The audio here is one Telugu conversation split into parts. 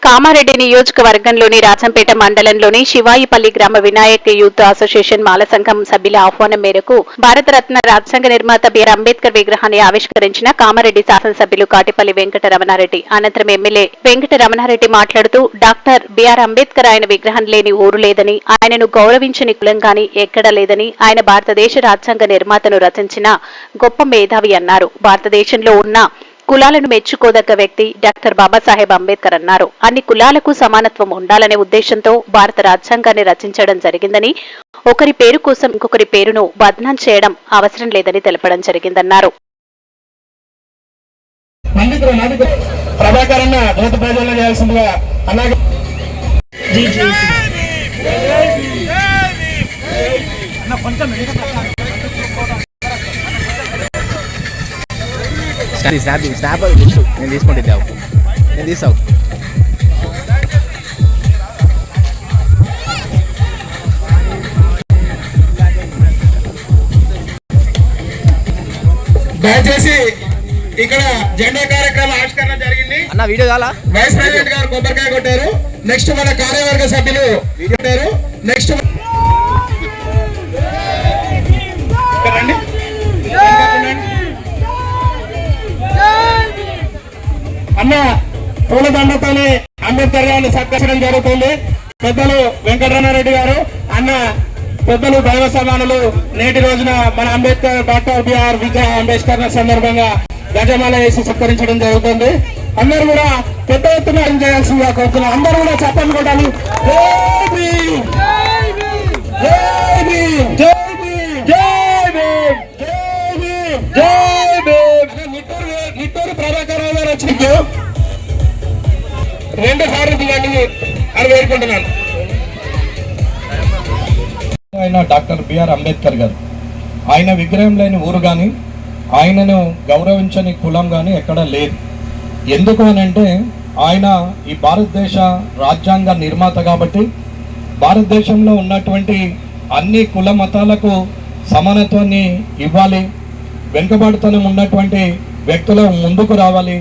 కామారెడ్డి నియోజకవర్గంలోని రాజంపేట మండలంలోని శివాయిపల్లి గ్రామ వినాయక యూత్ అసోసియేషన్ మాల సంఘం సభ్యుల ఆహ్వానం మేరకు భారతరత్న రాజ్యాంగ నిర్మాత బిఆర్ అంబేద్కర్ విగ్రహాన్ని ఆవిష్కరించిన కామారెడ్డి శాసనసభ్యులు కాటిపల్లి వెంకట రమణారెడ్డి. అనంతరం ఎమ్మెల్యే వెంకట రమణారెడ్డి మాట్లాడుతూ డాక్టర్ బిఆర్ అంబేద్కర్ ఆయన విగ్రహం లేని ఊరు లేదని, ఆయనను గౌరవించని కులం గాని ఎక్కడా లేదని, ఆయన భారతదేశ రాజ్యాంగ నిర్మాతను రచించిన గొప్ప మేధావి అన్నారు. భారతదేశంలో ఉన్న కులాలను మెచ్చుకోదగ్గ వ్యక్తి డాక్టర్ బాబాసాహెబ్ అంబేద్కర్ అన్నారు. అన్ని కులాలకు సమానత్వం ఉండాలనే ఉద్దేశంతో భారత రాజ్యాంగాన్ని రచించడం జరిగిందని, ఒకరి పేరు కోసం ఇంకొకరి పేరును బద్నాం చేయడం అవసరం లేదని తెలపడం జరిగిందన్నారు. స్నాప్ నేను తీసుకుంటావు నేను తీసావు. దయచేసి ఇక్కడ జెండా కార్యక్రమం ఆవిష్కరణ జరిగింది. అన్న వీడియో చాలా వైస్ ప్రెసిడెంట్ గారు కొబ్బరికాయ కొట్టారు. నెక్స్ట్ మన కార్యవర్గ సభ్యులు కొట్టారు. నెక్స్ట్ అన్న పూలదండతోనే అంబేద్కర్ గారిని సత్కరించడం జరుగుతుంది. పెద్దలు వెంకటరమణారెడ్డి గారు అన్న పెద్దలు దైవ సమానులు నేటి రోజున మన అంబేద్కర్ డాక్టర్ బిఆర్ అంబేద్కర్ సందర్భంగా గజమాల వేసి సత్కరించడం జరుగుతుంది. అందరూ కూడా పెద్ద ఎత్తున చేయాల్సిందిగా కోరుతున్నాం. అందరూ కూడా చెప్పండి కొట్టాలి. నిట్టూరు ప్రభాకర్ రావు గారు వచ్చి 2 సార్లు దిగండి అని వేడుకుంటున్నాను. ఆయన డాక్టర్ బిఆర్ అంబేద్కర్ గారు, ఆయన విగ్రహం లేని ఊరు కానీ, ఆయనను గౌరవించని కులం కానీ ఎక్కడ లేదు. ఎందుకు అని అంటే ఆయన ఈ భారతదేశ రాజ్యాంగ నిర్మాత కాబట్టి భారతదేశంలో ఉన్నటువంటి అన్ని కుల మతాలకు సమానత్వాన్ని ఇవ్వాలి, వెనుకబడితనం ఉన్నటువంటి వ్యక్తులు ముందుకు రావాలి,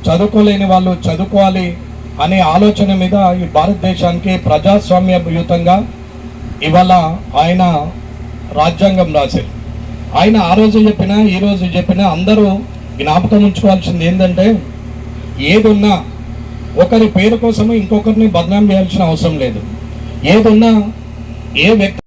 చదువుకోలేని వాళ్ళు చదువుకోవాలి అనే ఆలోచన మీద ఈ భారతదేశానికి ప్రజాస్వామ్యయుతంగా ఇవాళ ఆయన రాజ్యాంగం రాశారు. ఆయన ఆ రోజు చెప్పినా ఈ రోజు చెప్పినా అందరూ జ్ఞాపకం ఉంచుకోవాల్సింది ఏంటంటే, ఏదున్నా ఒకరి పేరు కోసము ఇంకొకరిని బదనాం చేయాల్సిన అవసరం లేదు. ఏదున్నా ఏ వ్యక్తి